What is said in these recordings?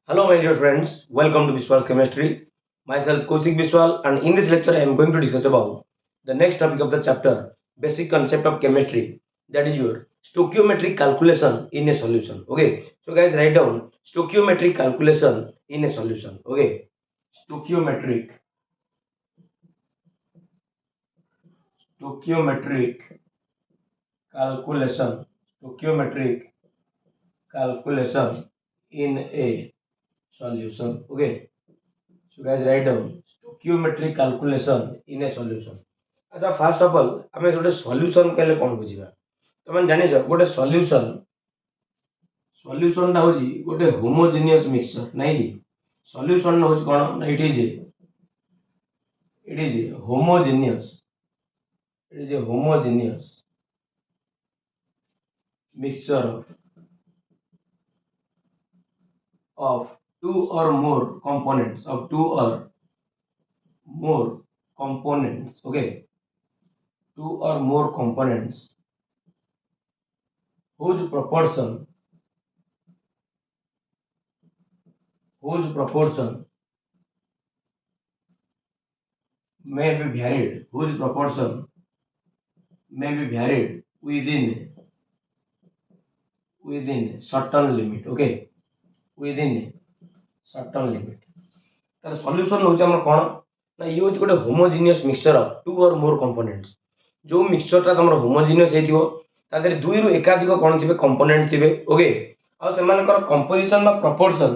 Hello, my dear friends. Welcome to Biswal's Chemistry. Myself, Kosik Biswal, and in this lecture, I am going to discuss about the next topic of the chapter, basic concept of chemistry. That is your stoichiometric calculation in a solution. Okay. So, guys, write down stoichiometric calculation in a solution. Okay. Stoichiometric, stoichiometric calculation, stoichiometric calculation in a solution. Okay. So guys write down stoichiometric calculation in a solution. अच्छा fast of all आम गोटे solution कहले कौन बुझा तुम जान गोटे solution solution हूँ गोटे होमोजेनियस मिक्सचर नहीं कि सॉल्यूशन हूँ कौन ना it is homogeneous mixture of two or more components okay, two or more components whose proportion may be varied within certain limit. Okay, within certain limit. तार solution होचे हमर कोन ना ये होचे गोटे होमोजेनियस मिक्सचर ऑफ टू और more components जो मिक्सचरटा तमर होमोजेनियस हेतिबो तादरे दुई रु एकाधिक कोन थिबे कंपोनेंट थिबे. ओके आ सेमानकर कंपोजिशन बा प्रोपोर्शन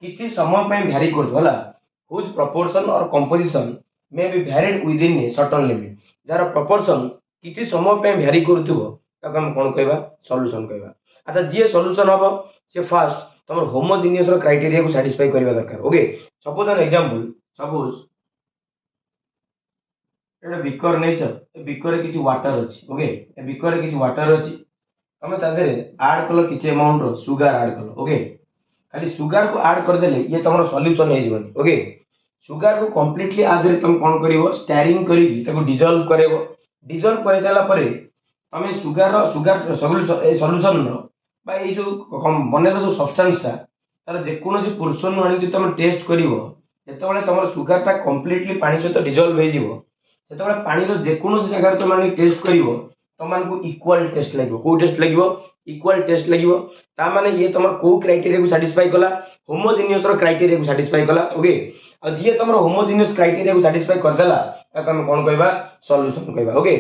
किछि समय पय भ्यारी करथो हला हुज प्रोपोर्शन और composition may be varied within a certain limit जार प्रोपोर्शन किछि समय पय भ्यारी करथबो ताको हम कोन कहबा सॉल्यूशन कहबा. अच्छा जे सॉल्यूशन हबो से फास्ट तमर होमोजेनियस रो क्राइटेरिया को सैटिस्फाई करबा दरकार. Okay suppose an example suppose Etah beaker nature a beaker किछि वाटर अछि. ओके ए बीकर किछि वाटर अछि तमे तादरे ऐड कलो किछि अमाउंट रो सुगर ऐड कलो. ओके खाली सुगर को ऐड कर देले ये तमरो सॉल्यूशन हे जिवनी. ओके सुगर को कंप्लीटली आदरे तुम कोन करिवो स्टेरिंग करी ताको डिसॉल्व करेबो. डिसॉल्व कर साला परे तमे सुगर सॉल्यूशन रो बा ये जो बनेला जो सब्सटेंस टा तार जेकोसी पोर्शन आनी तुम टेस्ट करिवो जेतेबेले तुम सुगरटा कंप्लीटली पानी सहित डिसॉल्व हो जिवो सेतेबेले पानी रो जेकोसी जगह तुम आनी टेस्ट करिवो तुमको इक्वल टेस्ट लागिवो. को टेस्ट लागिवो इक्वल टेस्ट लागिवो. ता माने ये तुम को क्राइटेरिया को सैटिस्फाई कला होमोजेनियस रो क्राइटेरिया को सैटिस्फाई कला. ओके आ जे तुम होमोजेनियस क्राइटेरिया को सैटिस्फाई कर देला ताको हम कोन कहबा सॉल्यूशन कहबा. ओके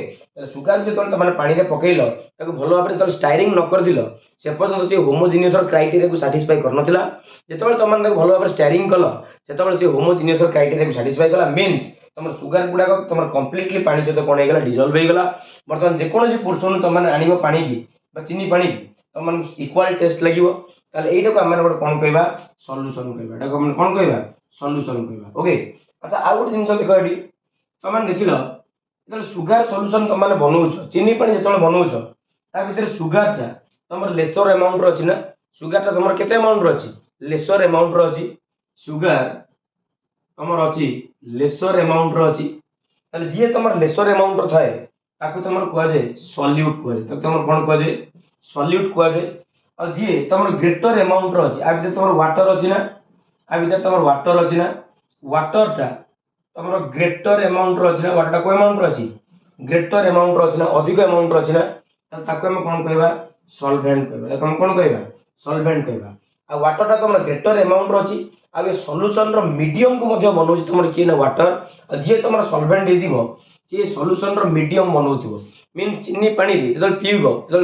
सुगर जो तुम पानी रे पकेइलो ताको भलो भाबरे तुम स्टायरिंग न कर दिलो से पर्यंत से होमोजेनियस क्राइटेरिया को सैटिस्फाई कर नथिला. जेतेबेले तुम माने भलो भाबरे स्टायरिंग कलो सेतेबेले से होमोजेनियस क्राइटेरिया को सैटिस्फाई कला मींस तुम सुगर गुडा तुम कंप्लीटली पानी सहित कौन हो डिसॉल्व हो गला. बर्तमान जेकोसी पोर्शन तुम मैंने आनिबो पानी की बा चीनी पानी की तुम इक्वल टेस्ट लगिवो ताले एटा को हमन गोटे कोन कहबा सॉल्यूशन कहबा. एटा को हम कोन कहबा सॉल्यूशन कहबा. ओके अच्छा आ गोटे जिंस देखो एडी तुम देखिलो जब सुगर सॉल्यूशन तुम माने बनौछ चीनी पानी जेतले बनौछ ता भीतर सुगर ता तुम लेसर अमाउंट रो अछि ना सुगर ता तुम केते अमाउंट रो अछि लेसर अमाउंट रो अछि सुगर तुम अछि लेसर अमाउंट रो अछि ताले जे तुम लेसर अमाउंट रो थाए ताकू तुम कुआ जाय सॉल्यूट कुआ जाय तो तुम कोन कुआ जाय सॉल्यूट कुआ जाय. और जे तुम ग्रेटर अमाउंट रो अछि आ भीतर तुम वाटर अछि ना आ भीतर तुम वाटर अछि ना वाटर ता तुम ग्रेटर अमाउंट रो अछि ना वाटर को अमाउंट रो अछि ग्रेटर अमाउंट रो अछि ना अधिक अमाउंट रो अछि ना ताको हम कोन कहबा सॉल्वेंट कहबा. ताको हम कोन कहबा सॉल्वेंट कहबा. आ वाटर ता तुम ग्रेटर अमाउंट रो अछि आ ए सॉल्यूशन रो मीडियम को मध्य बनौछि तुम के ना वाटर आ जे तुम सॉल्वेंट दे दिबो जे सॉल्यूशन रो मीडियम बनौथिबो मीन चीनी पानी रे जदल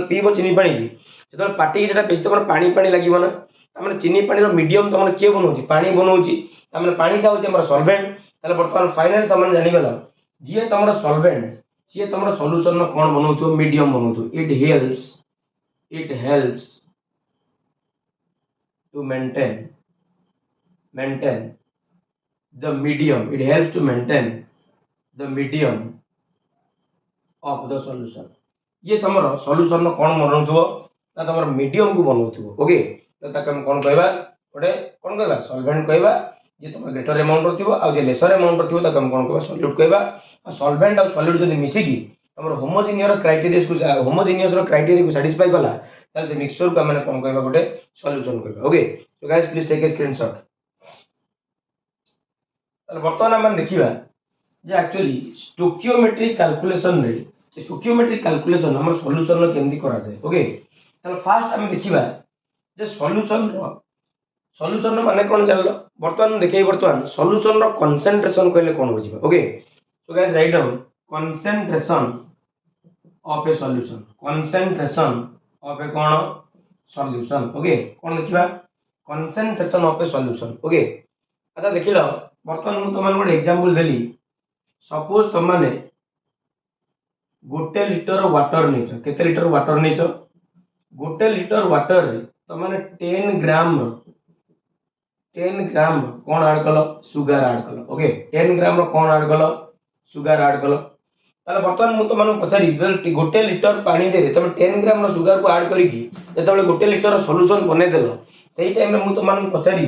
पीबो चीनी पानी की जदल पाटी की जेटा बेसी तुम पानी पानी लागिवो ना तामाने चीनी पानी रो मीडियम तुम के बनौछि पानी बनौछि तामाने पानी ता होछि हमर सॉल्वेंट. ताले वर्तमान फाइनल तुम जानि गलो जे तुम सॉल्वेंट जे तुम सॉल्यूशन रो कोन बनौथिबो मीडियम बनौथिबो. It helps to maintain the medium. It helps to maintain the medium of the solution. ये तुमर सॉल्यूशन कौन बनौथिबो ना तुमर मीडियम को बनौथिबो. ओके तो ताके हम कोन कहबा ओटे कोन कहबा सॉल्वेंट कहबा. जे तुम ग्रेटर अमाउंट रथिबो आ जे लेसर अमाउंट रथिबो ताके हम कोन कहबा सॉल्यूट कहबा. आ सॉल्वेंट और सॉल्यूट जदि मिसी की तुमर होमोजेनियस क्राइटेरिया को सैटिस्फाई कला ताले से मिक्सचर को हमने कोन कहबा गोटे सॉल्यूशन कहबा okay so guys please take a screenshot ताले वर्तमान हम देखिबा जे एक्चुअली स्टोकियोमेट्रिक कैलकुलेशन रे स्टोकियोमेट्रिक कैलकुलेशन हमर सॉल्यूशन रो केमदी करा जाय ओके ताले फास्ट हम देखिबा जे सॉल्यूशन माने कोन जानलो वर्तमान देखै वर्तमान सॉल्यूशन रो कंसंट्रेशन कहले कोन बुझिबा okay so guys write down concentration of a solution concentration of a कोन सॉल्यूशन ओके कोन देखिबा concentration of a solution okay अच्छा देखिलो वर्तमान मु तमन गोटे एग्जांपल देली सपोज तमने गोटे लिटर वाटर नेचो केते लिटर वाटर नेचो गोटे लिटर वाटर रे तमने 10 ग्राम कौन ऐड कल सुगर ऐड कल ओके 10 ग्राम रो कौन ऐड कल सुगर ऐड कल ताले वर्तमान मु तमन पचारी गोटे लिटर पानी दे रे तमे 10 ग्राम रो सुगर को ऐड करी की जेतबे गोटे लिटर सॉल्यूशन बने देलो सेही टाइम में मु तमन पचारी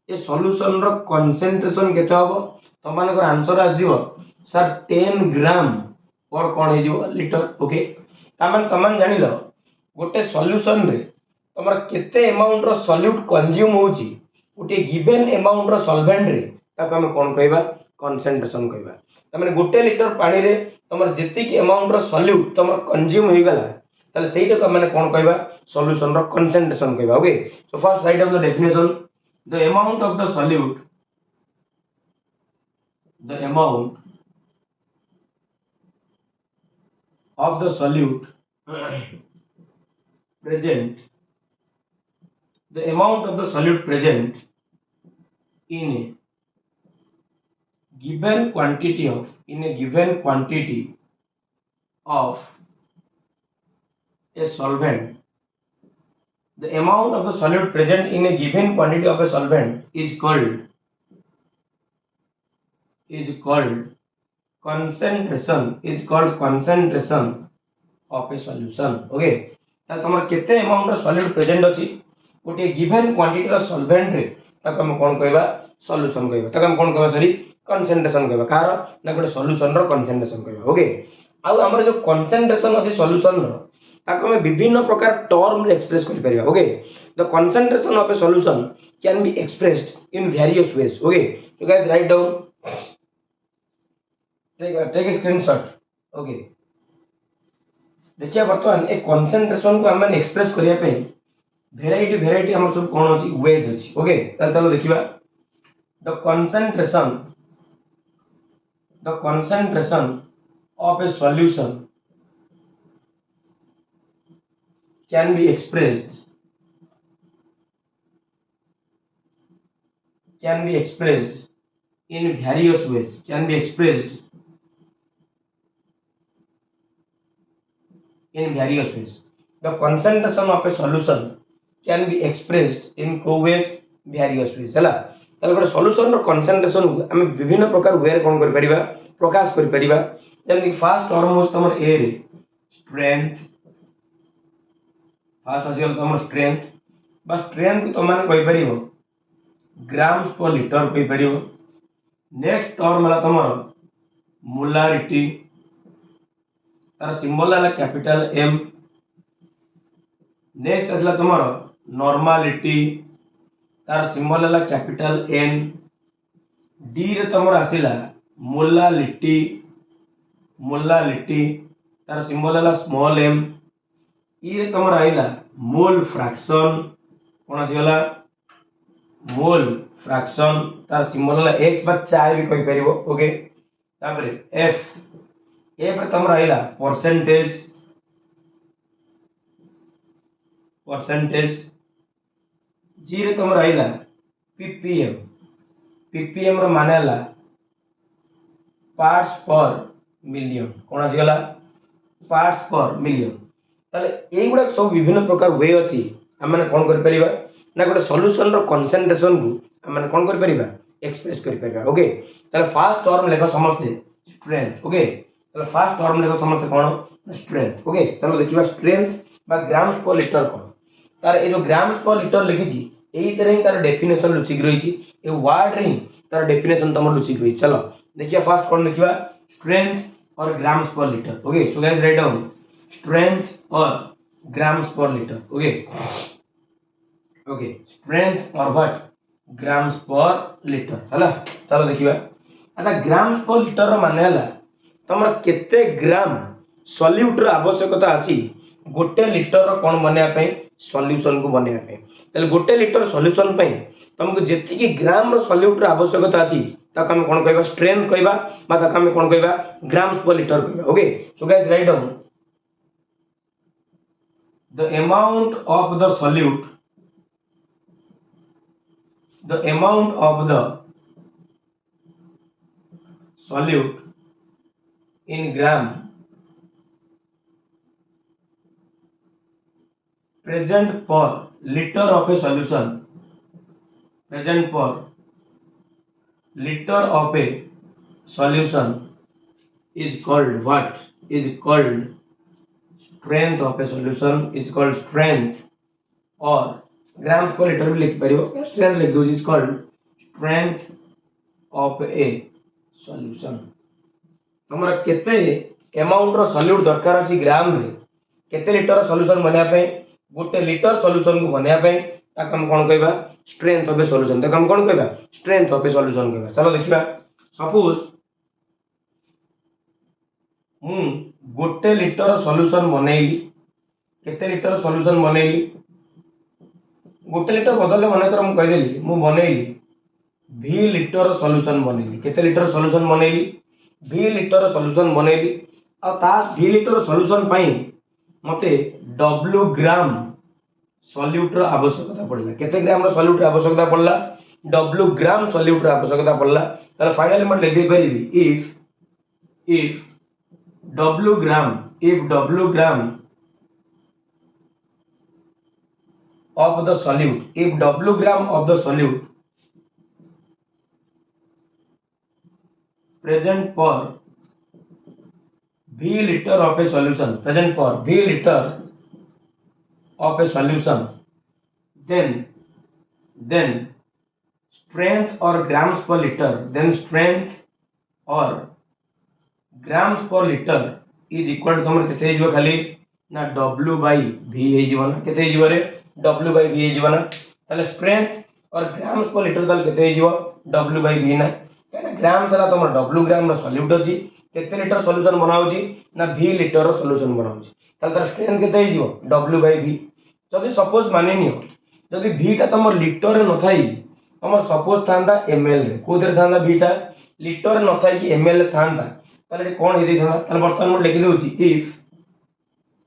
ए सॉल्यूशन रो कंसंट्रेशन केते हबो तमन को आंसर आस दिबो सर 10 ग्राम और कौन हे जिवो लिटर ओके तामन तमन जानिलो गोटे सॉल्यूशन रे तमर केते अमाउंट रो सॉल्यूट कंज्यूम होची गोटे गिवन अमाउंट रो सॉल्वेंट रे ताको हम कोन कहबा कंसंट्रेशन कहबा तमने गोटे लिटर पानी रे तमर जेतिक अमाउंट रो सॉल्यूट तमर कंज्यूम होई गला ताले सेइटा को माने कोन कहबा सॉल्यूशन रो कंसंट्रेशन कहबा okay so first write down the definition the amount of the solute the amount of the solute present the amount of the solute present in a given quantity of a solvent the amount of the solute present in a given quantity of a solvent is called concentration of a solution okay ता तमर केते amount of solute present अछि गोटे given quantity of solvent रे ताक हम कोन कहबा solution कहबा ताक हम कोन कहबा सॉरी कंसंट्रेशन कहबा कार ना गोटे सॉल्यूशन रो कंसंट्रेशन कहबा ओके आ हमर जो कंसंट्रेशन अछि सॉल्यूशन रो ताक हम विभिन्न प्रकार टर्म रे एक्सप्रेस कर परिबा okay the concentration of a solution can be expressed in various ways okay so guys write down take a screenshot okay देखिए वर्तमान एक कंसंट्रेशन को हम एक्सप्रेस करिया पे वेराइटी हमर सब कोन अछि वेज अछि ओके त चलो देखिबा the concentration of a solution can B expressed in various ways the concentration of a solution can be expressed in co-ways various ways हला तले गोटे सॉल्यूशन रो कंसंट्रेशन हम विभिन्न प्रकार वे कोन कर परिबा प्रकाश कर परिबा जेम कि फर्स्ट टर्म होस तमर ए रे स्ट्रेंथ फर्स्ट आसियल तमर स्ट्रेंथ बा स्ट्रेंथ को तमन कहि परिबो ग्राम्स पर लीटर कहि परिबो नेक्स्ट टर्म हला तमर मोलारिटी तार सिंबल हला कैपिटल एम नेक्स्ट असला तुमरो नॉर्मलिटी तार सिंबल हला कैपिटल एन डी रे तुमरो आसिला मोलालिटी तार सिंबल हला स्मॉल एम ई रे तुमरो आइला मोल फ्रैक्शन कोन आसिला मोल फ्रैक्शन तार सिंबल हला x बा 4 भी कहि परिबो ओके तापर एफ रे तुमरो आइला परसेंटेज जी रे तुम रहिला पीपीएम रो माने हला पार्ट्स पर मिलियन कोन आसीगला पार्ट्स पर मिलियन ताले एई गुडा सब विभिन्न प्रकार वे अछि हम माने कोन कर परिबा ना गोटे सॉल्यूशन रो कंसंट्रेशन को हम माने कोन कर परिबा एक्सप्रेस कर परिबा ओके ताले फर्स्ट टर्म लेखो समझते स्ट्रेंथ ओके ताले फर्स्ट टर्म लेखो समझते कोन स्ट्रेंथ ओके चलो देखिबा स्ट्रेंथ बा ग्राम्स पर लीटर कोन तार ए जो ग्राम्स पर लीटर लिखी छी एही तरह ही तार डेफिनेशन लुचिक रही छी ए वर्ड रे तार डेफिनेशन तमर लुचिक रही चलो देखिए फर्स्ट कोन लिखिबा स्ट्रेंथ और ग्राम्स पर litre okay so guys write down strength और ग्राम्स पर लीटर ओके ओके स्ट्रेंथ और व्हाट ग्राम्स पर लीटर हला चलो देखिबा अच्छा ग्राम्स पर लीटर माने हला तमर केते ग्राम सॉल्यूट रो आवश्यकता अछि गोटे लीटर कोन बनिया पे सॉल्यूशन को बनिया पे तले गोटे लीटर सॉल्यूशन पे तुमको जेति की ग्राम रो सॉल्यूट रो आवश्यकता अछि ताक हम कोन कहबा स्ट्रेंथ कहबा बा ताक हम कोन कहबा ग्राम्स पर लीटर कहबा okay so guys write down the amount of the solute the amount of the solute in gram present per liter of a solution present per liter of a solution is called what is called strength of a solution is called strength or grams per liter भी लिख परियो strength लिख दो is called strength of a solution तमरा केते amount रो solute दरकार अछि ग्राम रे केते लीटर सॉल्यूशन बनिया पे गोटे लीटर सॉल्यूशन को बनिया पे ताक हम कोन कहबा स्ट्रेंथ ऑफ ए सॉल्यूशन ताक हम कोन कहबा स्ट्रेंथ ऑफ ए सॉल्यूशन कहबा चलो देखिबा सपोज मु गोटे लीटर सॉल्यूशन बनेइली केते लीटर सॉल्यूशन बनेइली गोटे लीटर बदले मन कर मु कह देली मु बनेइली v लीटर सॉल्यूशन बनेइली केते लीटर सॉल्यूशन बनेइली v लीटर सॉल्यूशन बनेइली आ ता v लीटर सॉल्यूशन पई मते w ग्राम सॉल्यूट रो आवश्यकता पड़ला केते ग्राम रो सॉल्यूट रो आवश्यकता पड़ला w ग्राम सॉल्यूट रो आवश्यकता पड़ला ताले फाइनली मैं लिख दे परिबी if w gram if w gram of the solute if w gram of the solute present for v liter of a solution present for v liter of a solution then strength or grams per liter then strength or grams per liter is equal to तमर केते हिजो खाली ना w by v हिजो ना केते हिजो रे w by v हिजो ना ताले स्ट्रेंथ और ग्राम्स पर लीटर ताले केते हिजो w by v ना काना ग्राम सला तमर w ग्राम रो सॉल्यूट अछि केते लीटर सॉल्यूशन बनाउची ना v लीटर रो सॉल्यूशन बनाउची ताले तार स्ट्रेंथ केते हिजो w by v जदि सपोज माने नियो जदि v टा तमर लीटर रे न थाई तमर सपोज थांदा ml रे कोदर थांदा v टा लीटर रे न थाई कि ml रे थांदा ताले कोन हेदी था ताले वर्तमान में लिखि दोची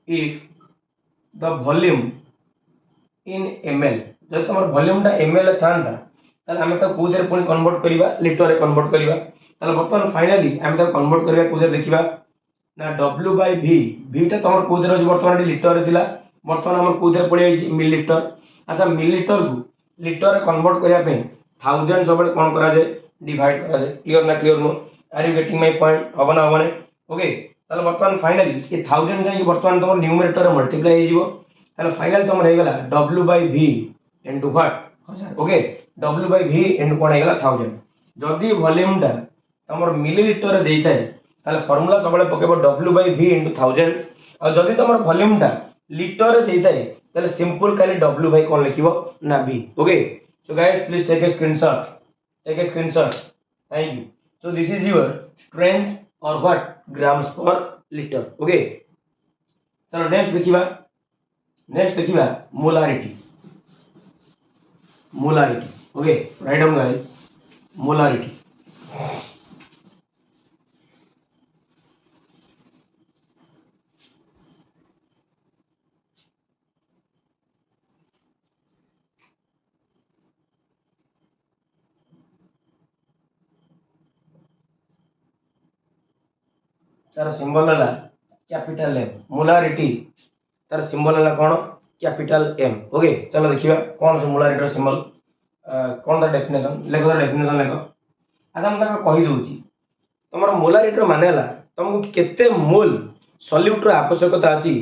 if the volume in ml जब तमर वॉल्यूम टा ml थांदा ताले हम त कोदर पुनी कन्वर्ट करिबा लीटर रे कन्वर्ट करिबा ताले वर्तमान फाइनली हम त कन्वर्ट करिबा कोदर देखिबा ना w by v v टा तमर कोदर अछि वर्तमान लीटर रे थिला वर्तमान हमर कोदर पड़ी आइ मिलीलीटर अच्छा मिलीलीटर को लीटर रे कन्वर्ट करिया पे 1000 सबले कोन करा जाय डिवाइड करा जाय क्लियर ना clear no are you getting my point हबना हबने ओके ताले वर्तमान फाइनली ये 1000 जाई वर्तमान तमर न्यूमरेटर रे मल्टीप्लाई हे जिवो ताले फाइनल तमर हे गेला w by v into what 1000 okay w by v into कोन हे गेला 1000 जदी वॉल्यूम टा तमर मिलीलीटर रे देइथाय ताले फार्मूला सबले पकेबो w by v into 1000 और जदी तमर वॉल्यूम टा लीटर रे देइथाय ताले सिंपल खाली w by कोन लिखिबो ना v okay so guys please take a screenshot thank you so this is your strength or what grams per liter okay चलो नेक्स्ट देखिबा molarity okay write down guys molarity तार symbol है capital M molarity तार symbol है कौन capital M okay चलो देखिबा कौन से मोलारिटी सिंबल कौन द डेफिनेशन लेखो अच्छा हम तक कहि दोची तमर मोलारिटी माने हला तुमको केते मोल सॉल्यूट रो आवश्यकता अछि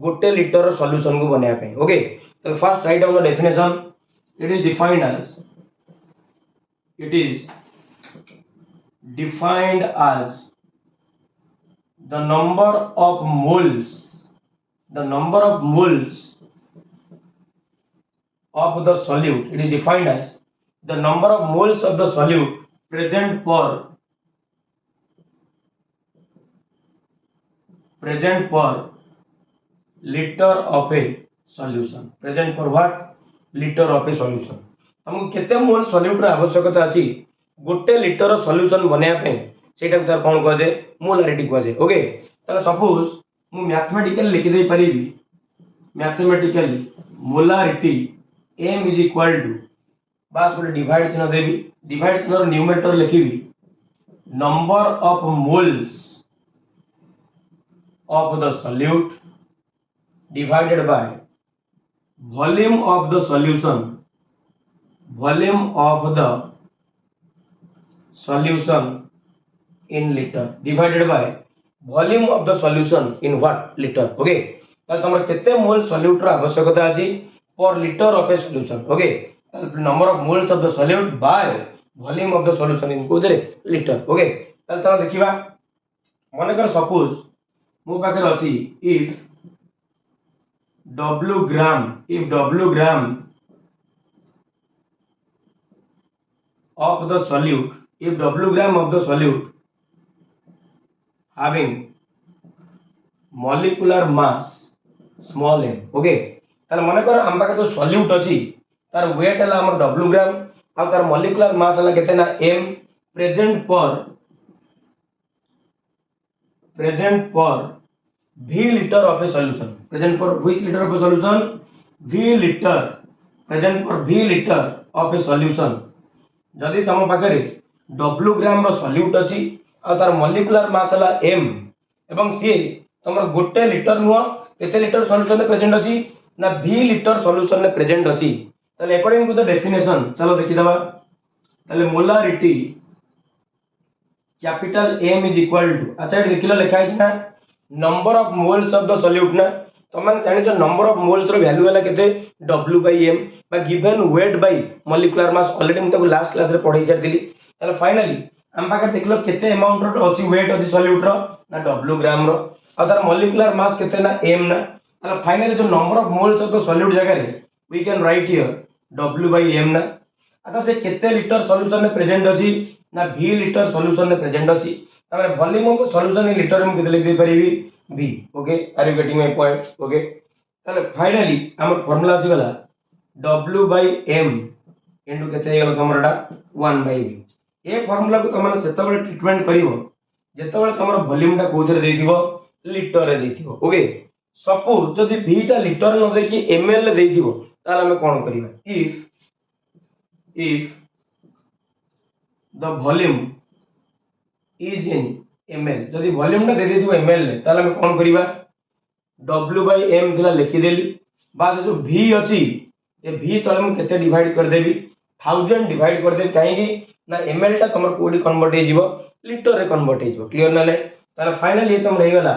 गोटे लीटर सॉल्यूशन को बनाया पे ओके तो first write down the definition it is defined as the number of moles the number of moles of the solute, it is defined as the number of moles of the solute present per liter of a solution. Present for what? Liter of a solution. हमको केते मोल solute रा आवश्यकता अछि गोटे litre solution बनाया पे सेटा तार कोन कह जे मोलारिटी कह जे ओके ताले सपोज मु मैथमेटिकली लिखि दे परिबी mathematically molarity m is equal to बास गोटे डिवाइड चिन्ह देबी डिवाइड चिन्ह न्यूमरेटर लिखिबी number of moles of the solute divided by volume of the solution in liter divided by volume of the solution in what liter okay ताले तमरा केते मोल solute रा आवश्यकता अछि per liter of a solution okay ताले number of moles of the solute by volume of the solution in Kodre liter okay ताले तमरा देखिबा माने कर सपोज मो पाखे अछि if w gram of the solute having molecular mass small m okay तार माने कर हम पाखे तो solute अछि तार weight हला हमर w gram आ तार molecular mass हला केते ना m present per v liter of a solution present for which liter of a solution v liter present for v liter of a solution जदि तम पाखरे w ग्राम रो सॉल्यूट अछि आ तार मॉलिक्यूलर मास हला m एवं सी तमर गोटे लिटर नुआ केते लिटर सॉल्यूशन में प्रेजेंट अछि ना v लिटर सॉल्यूशन में प्रेजेंट अछि ताले अकॉर्डिंग टू द डेफिनेशन चलो देखि दबा ताले molarity capital m is equal to अच्छा ये देखिलो लिखा है ना number of moles of the solute ना तो मैंने जानि जो नंबर ऑफ मोल्स रो वैल्यू वाला केते w by m बा given weight by molecular mass already हम तो लास्ट क्लास रे पढाई सारथिली ताले फाइनली हम पाके देखलो केते अमाउंट रो अछि वेट अछि सॉल्यूट रो ना w ग्राम रो और तार मॉलिक्यूलर मास केते ना m ना ताले फाइनली जो number of moles of the solute जगह रे we can write here w by m ना आता से केते लिटर सॉल्यूशन में प्रेजेंट अछि ना v लिटर सॉल्यूशन में प्रेजेंट अछि तामे volume of solution in litre में केते लिख दे परिबी v okay are you getting my point okay ताले फाइनली हमर फार्मूला आसी गला w by m इनटू केते गला तमरडा 1 by v ए फार्मूला को तमने सेतबेले ट्रीटमेंट करिवो जेतबेले तमर वॉल्यूम टा कोथरे देथिबो लिटर रे देथिबो ओके सपोज जदि v टा लिटर न देकी ml रे देथिबो ताले हम कोन करिबा if the volume is in ml जदि वॉल्यूम टा दे देथिबो ml रे ताले हम कोन करिबा w by m थिला लिखि देली बास जो v अछि ए v तले हम केते डिवाइड कर देबी 1000 डिवाइड कर दे काहेकि ना ml टा तमर कोडी कन्वर्ट हे जिवो लिटर रे कन्वर्ट हे जिवो क्लियर नाले ताले फाइनली तम रहि गला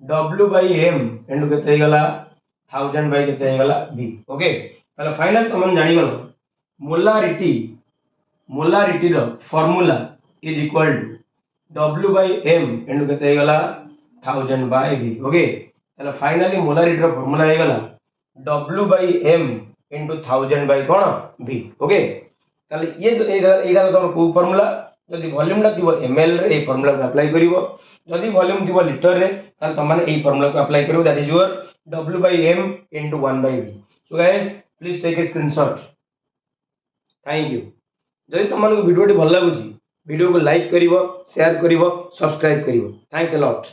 w by m इनटू केते हे गला 1000 by केते हे गला v ओके ताले फाइनल तम जानि गलो मोलारिटी रो formula is equal to w by m into केते हे गला 1000 by v ओके ताले फाइनली मोलारिटी रो फार्मूला हे गला w by m into 1000 by कोन v ओके ताले ये एटा तो को फार्मूला जदि वॉल्यूम ला थिबो ml रे ए फार्मूला को अप्लाई करिवो जदि वॉल्यूम थिबो लिटर रे ताले तम माने ए फार्मूला को अप्लाई करिवो that is your w by m into 1 by v so guys please take a screenshot thank you जदि तुम वीडियो भल लगुच वीडियो को लाइक करिवो शेयर करिवो सब्सक्राइब करिवो थैंक्स अ लॉट।